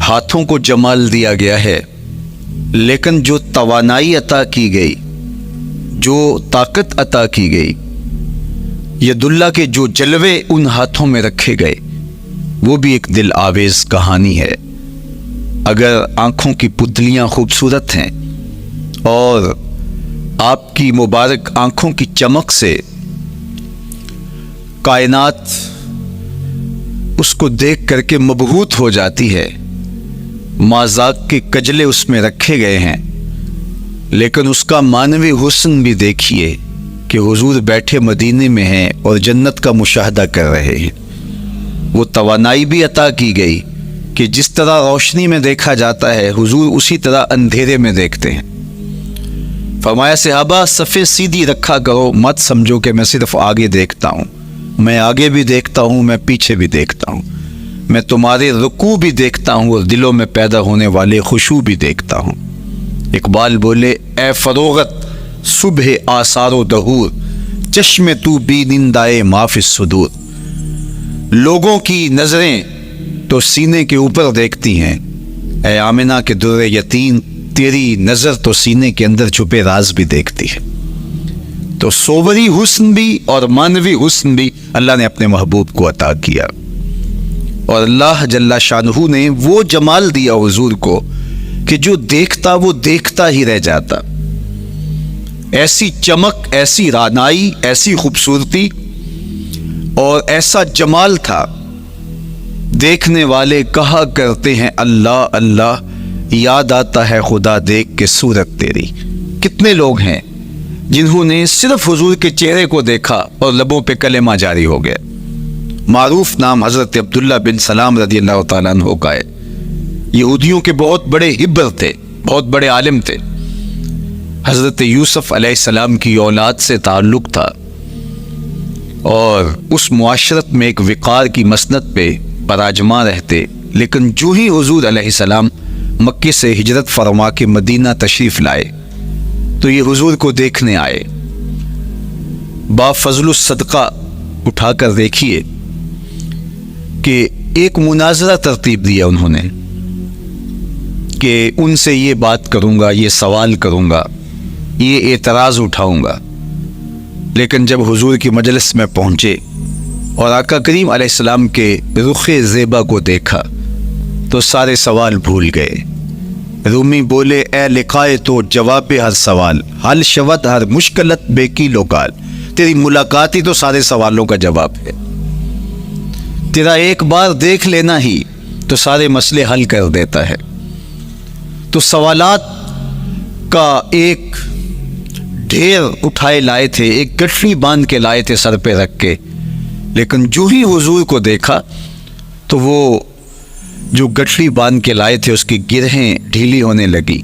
ہاتھوں کو جمال دیا گیا ہے، لیکن جو توانائی عطا کی گئی، جو طاقت عطا کی گئی، ید اللہ کے جو جلوے ان ہاتھوں میں رکھے گئے، وہ بھی ایک دل آویز کہانی ہے۔ اگر آنکھوں کی پتلیاں خوبصورت ہیں اور آپ کی مبارک آنکھوں کی چمک سے کائنات اس کو دیکھ کر کے مبہوت ہو جاتی ہے، مازاق کے کجلے اس میں رکھے گئے ہیں، لیکن اس کا معنوی حسن بھی دیکھیے کہ حضور بیٹھے مدینے میں ہیں اور جنت کا مشاہدہ کر رہے ہیں۔ وہ توانائی بھی عطا کی گئی کہ جس طرح روشنی میں دیکھا جاتا ہے حضور اسی طرح اندھیرے میں دیکھتے ہیں۔ فرمایا صحابہ صفیں سیدھی رکھا کرو، مت سمجھو کہ میں صرف آگے دیکھتا ہوں، میں آگے بھی دیکھتا ہوں، میں پیچھے بھی دیکھتا ہوں، میں تمہارے رکوع بھی دیکھتا ہوں اور دلوں میں پیدا ہونے والے خشوع بھی دیکھتا ہوں۔ اقبال بولے، اے فروغت صبح آثار و دہور، چشم تو بینندائے ما فی الصدور۔ لوگوں کی نظریں تو سینے کے اوپر دیکھتی ہیں، اے آمنہ کے در یتیم، تیری نظر تو سینے کے اندر چھپے راز بھی دیکھتی ہے۔ تو صوری حسن بھی اور معنوی حسن بھی اللہ نے اپنے محبوب کو عطا کیا، اور اللہ جل شانہ نے وہ جمال دیا حضور کو کہ جو دیکھتا وہ دیکھتا ہی رہ جاتا۔ ایسی چمک، ایسی رانائی، ایسی خوبصورتی اور ایسا جمال تھا، دیکھنے والے کہا کرتے ہیں اللہ اللہ، یاد آتا ہے خدا دیکھ کے صورت تیری۔ کتنے لوگ ہیں جنہوں نے صرف حضور کے چہرے کو دیکھا اور لبوں پہ کلمہ جاری ہو گیا۔ معروف نام حضرت عبداللہ بن سلام رضی اللہ تعالیٰ عنہ کا ہے۔ یہودیوں کے بہت بڑے حبر تھے، بہت بڑے عالم تھے۔ حضرت یوسف علیہ السلام کی اولاد سے تعلق تھا، اور اس معاشرت میں ایک وقار کی مسند پہ براجما رہتے، لیکن جو ہی حضور علیہ السلام مکے سے ہجرت فرما کے مدینہ تشریف لائے تو یہ حضور کو دیکھنے آئے۔ با فضل الصدقہ اٹھا کر دیکھیے کہ ایک مناظرہ ترتیب دیا انہوں نے کہ ان سے یہ بات کروں گا، یہ سوال کروں گا، یہ اعتراض اٹھاؤں گا، لیکن جب حضور کی مجلس میں پہنچے اور آقا کریم علیہ السلام کے رخ زیبا کو دیکھا تو سارے سوال بھول گئے۔ رومی بولے، اے لقائے تو جواب ہر سوال، حل شود ہر مشکلت بے کی لوکال۔ تیری ملاقات ہی تو سارے سوالوں کا جواب ہے، تیرا ایک بار دیکھ لینا ہی تو سارے مسئلے حل کر دیتا ہے۔ تو سوالات کا ایک ڈھیر اٹھائے لائے تھے، ایک گٹھڑی باندھ کے لائے تھے سر پہ رکھ کے، لیکن جو ہی حضور کو دیکھا تو وہ جو گٹھڑی باندھ کے لائے تھے اس کی گرہیں ڈھیلی ہونے لگی،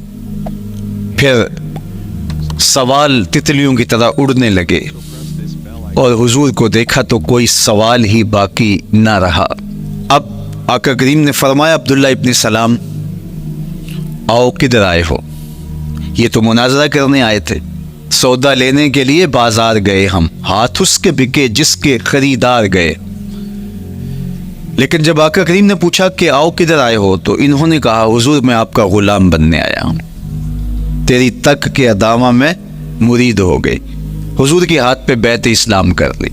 پھر سوال تتلیوں کی طرح اڑنے لگے، اور حضور کو دیکھا تو کوئی سوال ہی باقی نہ رہا۔ اب آقا کریم نے فرمایا عبداللہ ابن سلام آؤ کدھر آئے ہو؟ یہ تو مناظرہ کرنے آئے تھے، سودا لینے کے لیے بازار گئے ہم، ہاتھ اس کے بکے جس کے خریدار گئے۔ لیکن جب آقا کریم نے پوچھا کہ آؤ کدھر آئے ہو تو انہوں نے کہا حضور میں آپ کا غلام بننے آیا ہوں، تیری تک کے ادامہ میں مرید ہو گئی، حضور کے ہاتھ پہ بیعت اسلام کر لی۔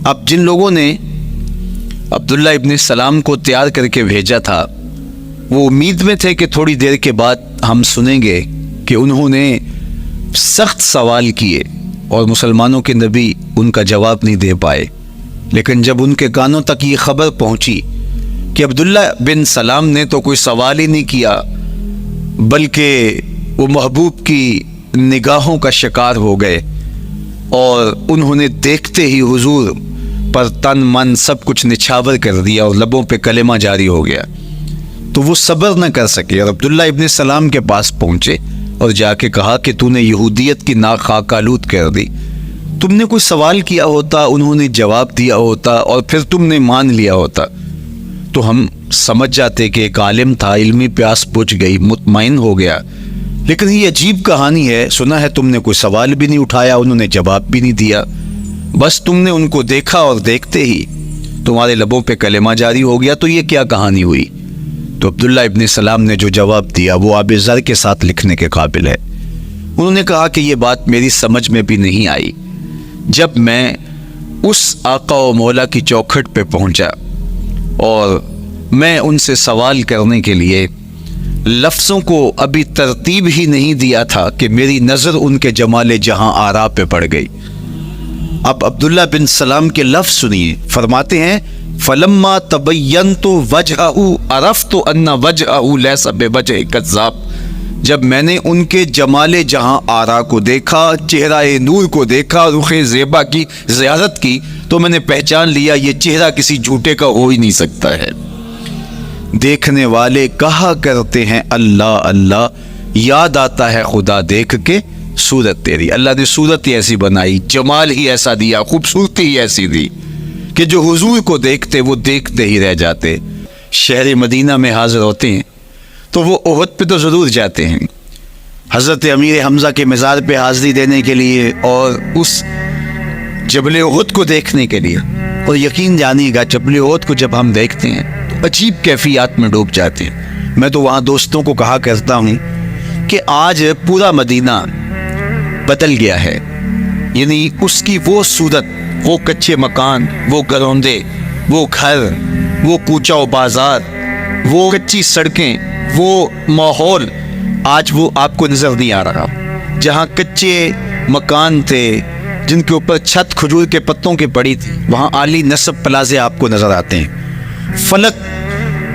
اب جن لوگوں نے عبداللہ ابن سلام کو تیار کر کے بھیجا تھا وہ امید میں تھے کہ تھوڑی دیر کے بعد ہم سنیں گے کہ انہوں نے سخت سوال کیے اور مسلمانوں کے نبی ان کا جواب نہیں دے پائے، لیکن جب ان کے کانوں تک یہ خبر پہنچی کہ عبداللہ بن سلام نے تو کوئی سوال ہی نہیں کیا بلکہ وہ محبوب کی نگاہوں کا شکار ہو گئے، اور انہوں نے دیکھتے ہی حضور پر تن من سب کچھ نچھاور کر دیا اور لبوں پہ کلمہ جاری ہو گیا، تو وہ صبر نہ کر سکے اور عبداللہ ابن سلام کے پاس پہنچے اور جا کے کہا کہ تو نے یہودیت کی ناک خاک آلود کر دی، تم نے کوئی سوال کیا ہوتا، انہوں نے جواب دیا ہوتا اور پھر تم نے مان لیا ہوتا تو ہم سمجھ جاتے کہ ایک عالم تھا، علمی پیاس بجھ گئی، مطمئن ہو گیا۔ لیکن یہ عجیب کہانی ہے، سنا ہے تم نے کوئی سوال بھی نہیں اٹھایا، انہوں نے جواب بھی نہیں دیا، بس تم نے ان کو دیکھا اور دیکھتے ہی تمہارے لبوں پہ کلمہ جاری ہو گیا، تو یہ کیا کہانی ہوئی؟ تو عبداللہ ابن سلام نے جو جواب دیا وہ آب زر کے ساتھ لکھنے کے قابل ہے۔ انہوں نے کہا کہ یہ بات میری سمجھ میں بھی نہیں آئی، جب میں اس آقا و مولا کی چوکھٹ پہ پہنچا اور میں ان سے سوال کرنے کے لیے لفظوں کو ابھی ترتیب ہی نہیں دیا تھا کہ میری نظر ان کے جمال جہاں آرا پہ پڑ گئی۔ اب عبداللہ بن سلام کے لفظ سنیے، فرماتے ہیں فلما تبینت وجہہ عرفت ان وجہہ لیس بوجہ کذاب، جب میں نے ان کے جمال جہاں آرا کو دیکھا، چہرہ نور کو دیکھا، رخ زیبا کی زیارت کی، تو میں نے پہچان لیا یہ چہرہ کسی جھوٹے کا ہو ہی نہیں سکتا ہے۔ دیکھنے والے کہا کرتے ہیں اللہ اللہ، یاد آتا ہے خدا دیکھ کے صورت تیری، اللہ نے صورت ہی ایسی بنائی، جمال ہی ایسا دیا، خوبصورتی ہی ایسی دی کہ جو حضور کو دیکھتے وہ دیکھتے ہی رہ جاتے۔ شہر مدینہ میں حاضر ہوتے ہیں تو وہ احد پہ تو ضرور جاتے ہیں، حضرت امیر حمزہ کے مزار پہ حاضری دینے کے لیے اور اس جبل احد کو دیکھنے کے لیے، اور یقین جانیے گا جبل احد کو جب ہم دیکھتے ہیں تو عجیب کیفیات میں ڈوب جاتے ہیں۔ میں تو وہاں دوستوں کو کہا کرتا ہوں کہ آج پورا مدینہ بدل گیا ہے، یعنی اس کی وہ صورت، وہ کچے مکان، وہ گروندے، وہ گھر، وہ کوچہ و بازار، وہ کچی سڑکیں، وہ ماحول آج وہ آپ کو نظر نہیں آ رہا۔ جہاں کچے مکان تھے جن کے اوپر چھت کھجور کے پتوں کی پڑی تھی، وہاں عالی نصب پلازے آپ کو نظر آتے ہیں، فلک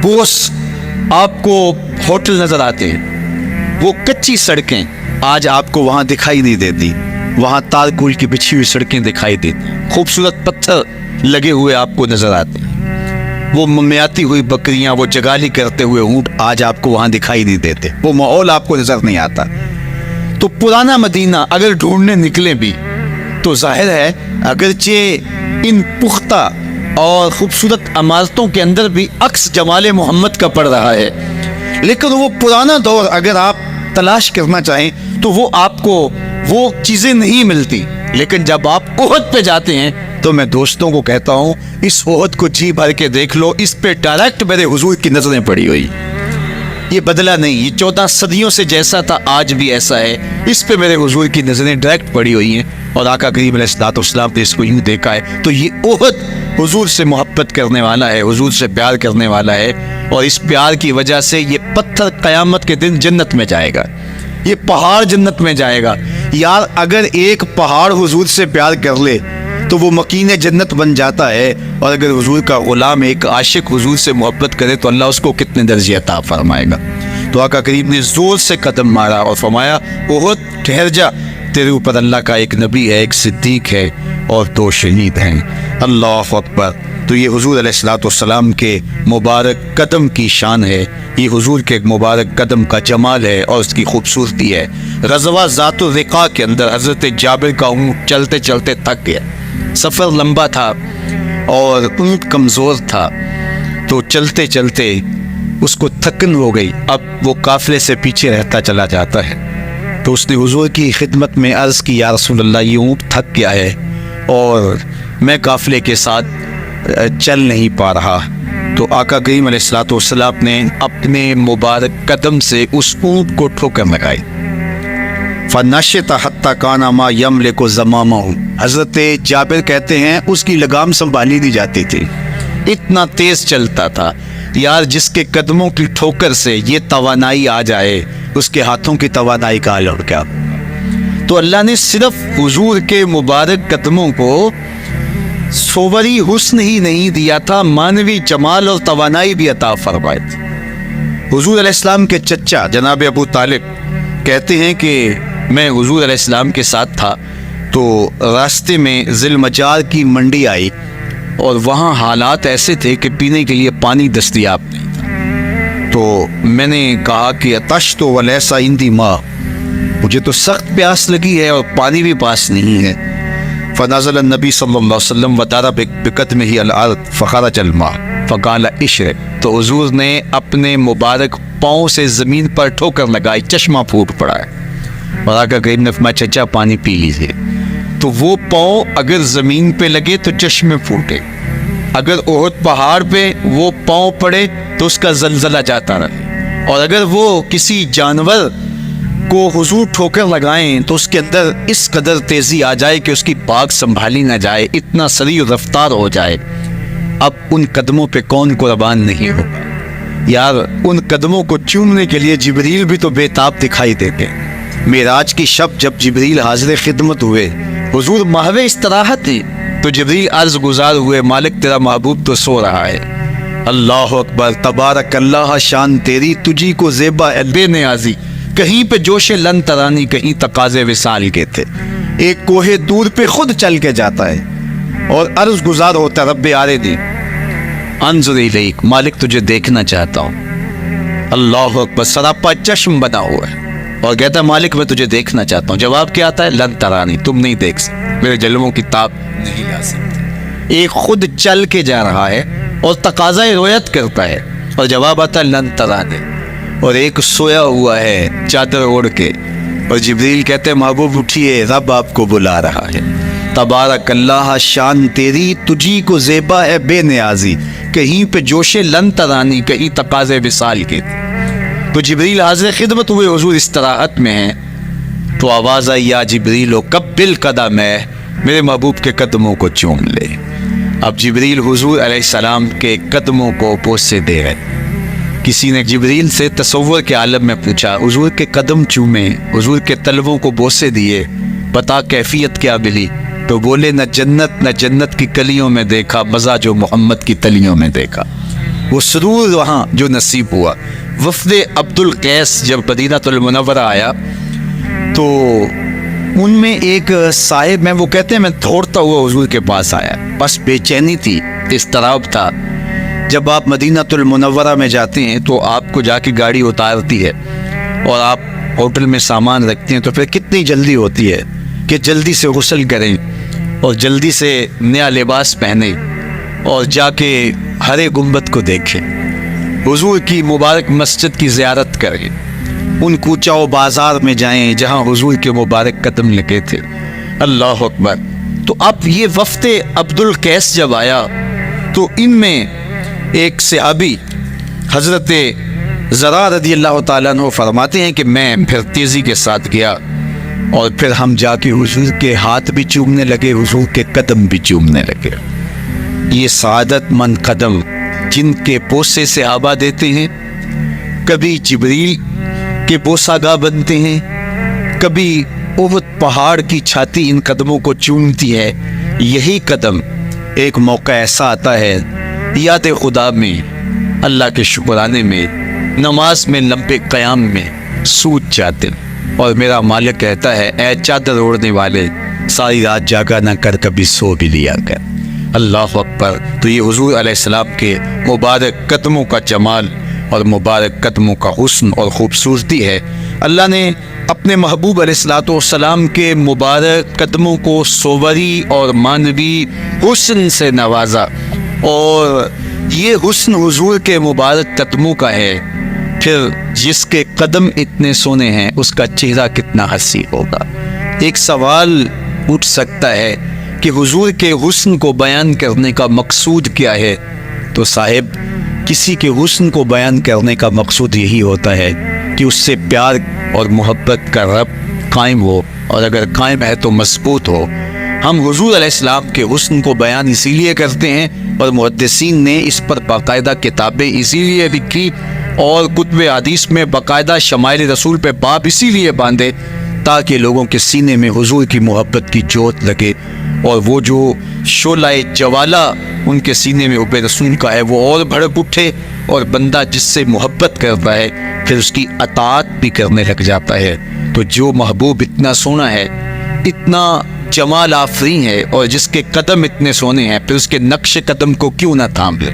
بوس آپ کو ہوٹل نظر آتے ہیں۔ وہ کچی سڑکیں آج آپ کو وہاں دکھائی نہیں دیتی، وہاں تارکول کی بچھی ہوئی سڑکیں دکھائی دیتی، خوبصورت پتھر لگے ہوئے آپ کو نظر آتے ہیں، وہ ممیاتی ہوئی بکریاں، وہ جگالی کرتے ہوئے اونٹ آج آپ کو وہاں دکھائی نہیں دیتے، وہ ماحول آپ کو نظر نہیں آتا۔ تو پرانا مدینہ اگر ڈھونڈنے نکلیں بھی تو ظاہر ہے اگرچہ ان پختہ اور خوبصورت عمارتوں کے اندر بھی عکس جمال محمد کا پڑ رہا ہے، لیکن وہ پرانا دور اگر آپ تلاش کرنا چاہیں تو وہ آپ کو وہ چیزیں نہیں ملتی۔ لیکن جب آپ احد پہ جاتے ہیں تو میں دوستوں کو کہتا ہوں اس احد کو جی بھر کے دیکھ لو، اس پہ ڈائریکٹ میرے حضور کی نظریں پڑی ہوئی، یہ بدلا نہیں، یہ 14 صدیوں سے جیسا تھا آج بھی ایسا ہے، اس پہ میرے حضور کی نظریں ڈائریکٹ پڑی ہوئی ہیں، اور آقا کریم علیہ الصلوۃ والسلام نے اس کو یوں دیکھا ہے۔ تو یہ احد حضور سے محبت کرنے والا ہے، حضور سے پیار کرنے والا ہے، اور اس پیار کی وجہ سے یہ پتھر قیامت کے دن جنت میں جائے گا، یہ پہاڑ جنت میں جائے گا۔ یار اگر ایک پہاڑ حضور سے پیار کر لے تو وہ مکین جنت بن جاتا ہے، اور اگر حضور کا غلام ایک عاشق حضور سے محبت کرے تو اللہ اس کو کتنے درجے عطا فرمائے گا۔ تو آقا کریم نے زور سے قدم مارا اور فرمایا احد ٹھہر جا، تیرے اوپر اللہ کا ایک نبی ہے، ایک صدیق ہے اور 2 شہید ہیں۔ اللہ اکبر۔ تو یہ حضور علیہ الصلوۃ والسلام کے مبارک قدم کی شان ہے، یہ حضور کے مبارک قدم کا جمال ہے اور اس کی خوبصورتی ہے۔ غزوہ ذات الرقاع کے اندر حضرت جابر کا اونٹ چلتے چلتے تھک گیا، سفر لمبا تھا اور اونٹ کمزور تھا، تو چلتے چلتے اس کو تھکن ہو گئی، اب وہ قافلے سے پیچھے رہتا چلا جاتا ہے۔ تو اس نے حضور کی خدمت میں عرض کی، یا رسول اللہ یہ اونٹ تھک گیا ہے اور میں قافلے کے ساتھ چل نہیں پا رہا۔ تو آقا کریم علیہ الصلوۃ والسلام نے اپنے مبارک قدم سے اس اونٹ کو ٹھوکر لگائی۔ فَنَشِطَ حَتَّى كَانَ مَا يَمْلِكُ زَمَامَهُ۔ حضرت جابر کہتے ہیں اس کی لگام سنبھالی نہیں جاتی تھی، اتنا تیز چلتا تھا۔ یار جس کے قدموں کی ٹھوکر سے یہ توانائی آ جائے، اس کے ہاتھوں کی توانائی کا اور کیا۔ تو اللہ نے صرف حضور کے مبارک قدموں کو صوری حسن ہی نہیں دیا تھا، مانوی جمال اور توانائی بھی عطا فرمائی تھی۔ حضور علیہ السلام کے چچا جناب ابو طالب کہتے ہیں کہ میں حضور علیہ السلام کے ساتھ تھا، تو راستے میں ذی المجار کی منڈی آئی اور وہاں حالات ایسے تھے کہ پینے کے لیے پانی دستیاب نہیں تھا۔ تو میں نے کہا کہ عطشت ولیس عندی ماء، مجھے تو سخت پیاس لگی ہے اور پانی بھی پاس نہیں ہے۔ فنزل النبی صلی اللہ علیہ وسلم وضرب بقدمہ الارض فخرج الماء فقال اشرب۔ تو حضور نے اپنے مبارک پاؤں سے زمین پر ٹھوکر لگائی، چشمہ پھوٹ پڑا ہے، اور آقا کریم نے فرمایا چچا پانی پی لیجیے۔ تو وہ پاؤں اگر زمین پہ لگے تو چشمے پھوٹے، اگر احد پہاڑ پہ وہ پاؤں پڑے تو اس کا زلزلہ جاتا رہے، اور اگر وہ کسی جانور کو حضور ٹھوکر لگائیں تو اس کے اندر اس قدر تیزی آ جائے کہ اس کی پاک سنبھالی نہ جائے، اتنا سریع رفتار ہو جائے۔ اب ان قدموں پہ کون قربان نہیں ہوگا؟ یار ان قدموں کو چومنے کے لیے جبریل بھی تو بے تاب دکھائی دیتے۔ معراج کی شب جب جبریل حاضر خدمت ہوئے، حضور محو استراحت تھی، تو جبریل عرض گزار ہوئے مالک تیرا محبوب تو سو رہا ہے۔ اللہ اکبر، تبارک اللہ، شان تیری تجھی کو زیبا ہے بے نیازی، کہیں پہ جوش لن ترانی، کہیں تقاضے وصال کے تھے۔ ایک کوہ دور پہ خود چل کے جاتا ہے اور عرض گزار ہوتا ہے رب آردی انظر الیک، مالک تجھے دیکھنا چاہتا ہوں۔ اللہ اکبر، سراپا چشم بنا ہوا ہے اور کہتا ہے مالک میں تجھے دیکھنا چاہتا ہوں۔ جواب کیا آتا ہے؟ لن ترانی، تم نہیں دیکھ سکتے، میرے جلووں کی تاب نہیں لا سکتے۔ ایک خود چل کے جا رہا ہے اور تقاضا رویت کرتا ہے، اور جواب آتا ہے لن ترانی۔ اور ایک سویا ہوا ہے چادر اوڑھ کے، اور جبریل کہتے ہیں محبوب اٹھیے، رب آپ کو بلا رہا ہے۔ تبارک اللہ، شان تیری تجھی کو زیبا ہے بے نیازی، کہیں پہ جوش لن ترانی، کہیں تقاضے وصال کے تھے۔ تو جبریل حاضر خدمت ہوئے، حضور استراحت میں ہیں، تو آواز آئی یا جبریل قبل قدم ہے، میرے محبوب کے قدموں کو چوم لے۔ اب جبریل حضور علیہ السلام کے قدموں کو بوسے دے رہے۔ کسی نے جبریل سے تصور کے عالم میں پوچھا، حضور کے قدم چومے، حضور کے تلووں کو بوسے دیے، بتا کیفیت کیا ملی؟ تو بولے نہ جنت کی کلیوں میں دیکھا مزہ جو محمد کی تلیوں میں دیکھا۔ وہ سرور وہاں جو نصیب ہوا۔ وفد عبد القیس جب مدینہ المنورہ آیا تو ان میں ایک صاحب میں، وہ کہتے ہیں میں دوڑتا ہوا حضور کے پاس آیا، بس بے چینی تھی، اضطراب تھا۔ جب آپ مدینہ المنورہ میں جاتے ہیں تو آپ کو جا کے گاڑی اتارتی ہے اور آپ ہوٹل میں سامان رکھتے ہیں، تو پھر کتنی جلدی ہوتی ہے کہ جلدی سے غسل کریں اور جلدی سے نیا لباس پہنیں اور جا کے ہرے گنبد کو دیکھیں، حضور کی مبارک مسجد کی زیارت کریں، ان کوچہ و بازار میں جائیں جہاں حضور کے مبارک قدم لگے تھے۔ اللہ اکبر۔ تو اب یہ وفد عبد القیس جب آیا تو ان میں ایک صحابی حضرت زرع رضی اللہ تعالیٰ عنہ فرماتے ہیں کہ میں پھر تیزی کے ساتھ گیا اور پھر ہم جا کے حضور کے ہاتھ بھی چومنے لگے، حضور کے قدم بھی چومنے لگے۔ یہ سعادت مند قدم جن کے بوسے صحابہ دیتے ہیں، کبھی جبریل کے بوسہ گاہ بنتے ہیں، کبھی احد پہاڑ کی چھاتی ان قدموں کو چومتی ہے۔ یہی قدم ایک موقع ایسا آتا ہے یاد خدا میں، اللہ کے شکرانے میں، نماز میں، لمبے قیام میں سوج جاتے ہیں۔ اور میرا مالک کہتا ہے اے چادر اوڑھنے والے ساری رات جاگا نہ کر کبھی سو بھی لیا کر۔ اللہ اکبر۔ تو یہ حضور علیہ السلام کے مبارک قدموں کا جمال اور مبارک قدموں کا حسن اور خوبصورتی ہے۔ اللہ نے اپنے محبوب علیہ السلام کے مبارک قدموں کو صوری اور معنوی حسن سے نوازا، اور یہ حسن حضور کے مبارک قدموں کا ہے۔ پھر جس کے قدم اتنے سونے ہیں اس کا چہرہ کتنا حسین ہوگا۔ ایک سوال اٹھ سکتا ہے کہ حضور کے حسن کو بیان کرنے کا مقصود کیا ہے؟ تو صاحب، کسی کے حسن کو بیان کرنے کا مقصود یہی ہوتا ہے کہ اس سے پیار اور محبت کا ربط قائم ہو، اور اگر قائم ہے تو مضبوط ہو۔ ہم حضور علیہ السلام کے حسن کو بیان اسی لیے کرتے ہیں، اور محدثین نے اس پر باقاعدہ کتابیں اسی لیے لکھی اور کتب حدیث میں باقاعدہ شمائل رسول پہ باب اسی لیے باندھے تاکہ لوگوں کے سینے میں حضور کی محبت کی جوت لگے، اور وہ جو شعلہ جوالہ ان کے سینے میں حب رسول کا ہے وہ اور بھڑک اٹھے، اور بندہ جس سے محبت کرتا ہے پھر اس کی اطاعت بھی کرنے لگ جاتا ہے۔ تو جو محبوب اتنا سونا ہے، اتنا جمال آفرین ہے، اور جس کے قدم اتنے سونے ہیں، پھر اس کے نقش قدم کو کیوں نہ تھام لے،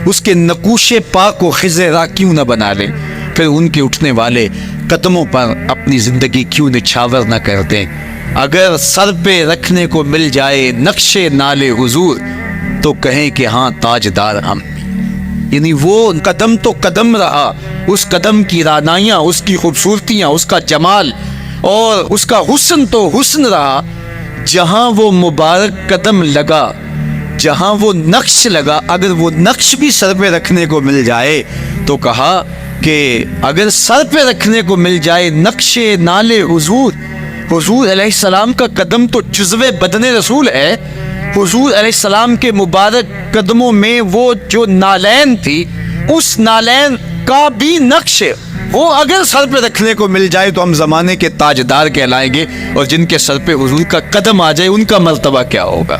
اس کے نقوش پا کو خضر راہ کیوں نہ بنا لے، پھر ان کے اٹھنے والے قدموں پر اپنی زندگی کیوں نچھاور نہ کر دیں۔ اگر سر پہ رکھنے کو مل جائے نقش نالے حضور تو کہیں کہ ہاں تاجدار ہم، یعنی وہ قدم تو قدم رہا، اس قدم کی رعنائیاں، اس کی خوبصورتیاں، اس کا جمال اور اس کا حسن تو حسن رہا۔ جہاں وہ مبارک قدم لگا، جہاں وہ نقش لگا، اگر وہ نقش بھی سر پہ رکھنے کو مل جائے تو کہا کہ اگر سر پہ رکھنے کو مل جائے نقش نالے حضور، حضور علیہ السلام کا قدم تو جزو بدن رسول ہے۔ حضور علیہ السلام کے مبارک قدموں میں وہ جو نالین تھی، اس نالین کا بھی نقش وہ اگر سر پہ رکھنے کو مل جائے تو ہم زمانے کے تاجدار کہلائیں گے، اور جن کے سر پہ حضور کا قدم آ جائے ان کا مرتبہ کیا ہوگا۔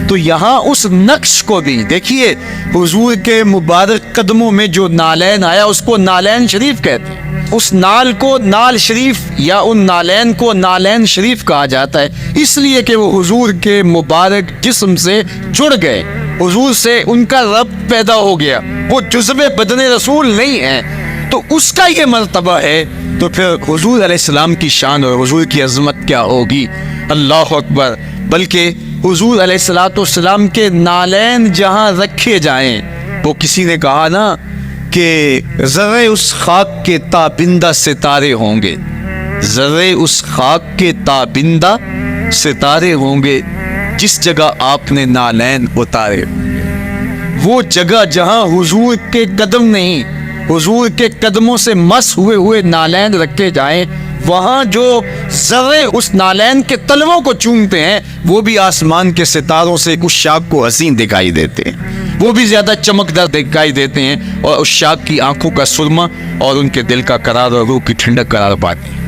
تو یہاں اس نقش کو بھی دیکھیے، حضور کے مبارک قدموں میں جو نالین آیا اس کو نالین شریف کہتے ہیں۔ اس نال کو نال شریف یا ان نالین کو نالین شریف کہا جاتا ہے، اس لیے کہ وہ حضور کے مبارک جسم سے جڑ گئے، حضور سے ان کا ربط پیدا ہو گیا، وہ جزو بدن رسول نہیں ہیں، تو اس کا یہ مرتبہ ہے۔ تو پھر حضور علیہ السلام کی شان اور حضور کی عظمت کیا ہوگی، اللہ اکبر۔ بلکہ حضور علیہ السلام کے نالین جہاں رکھے جائیں، وہ کسی نے کہا نا کہ ذرے اس خاک کے تابندہ ستارے ہوں گے، ذرے اس خاک کے تابندہ ستارے ہوں گے جس جگہ آپ نے نالین اتارے۔ وہ جگہ جہاں حضور کے قدم نہیں، حضور کے قدموں سے مس ہوئے ہوئے نالین رکھے جائیں، وہاں جو ذرے اس نالین کے تلووں کو چومتے ہیں وہ بھی آسمان کے ستاروں سے اس شاخ کو حسین دکھائی دیتے ہیں، وہ بھی زیادہ چمکدار دکھائی دیتے ہیں، اور اس شاخ کی آنکھوں کا سرما اور ان کے دل کا قرار اور روح کی ٹھنڈک قرار پاتے ہیں۔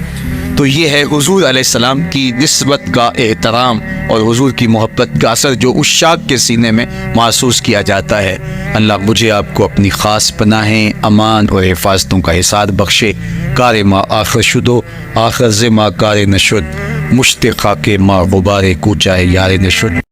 تو یہ ہے حضور علیہ السلام کی نسبت کا احترام اور حضور کی محبت کا اثر جو اس شاخ کے سینے میں محسوس کیا جاتا ہے۔ اللہ مجھے آپ کو اپنی خاص پناہیں، امان اور حفاظتوں کا حساب بخشے۔ کار ما آخر شدو آخر زما کار نشد، مشتقہ کے ما غبار کوچہ یار نشد۔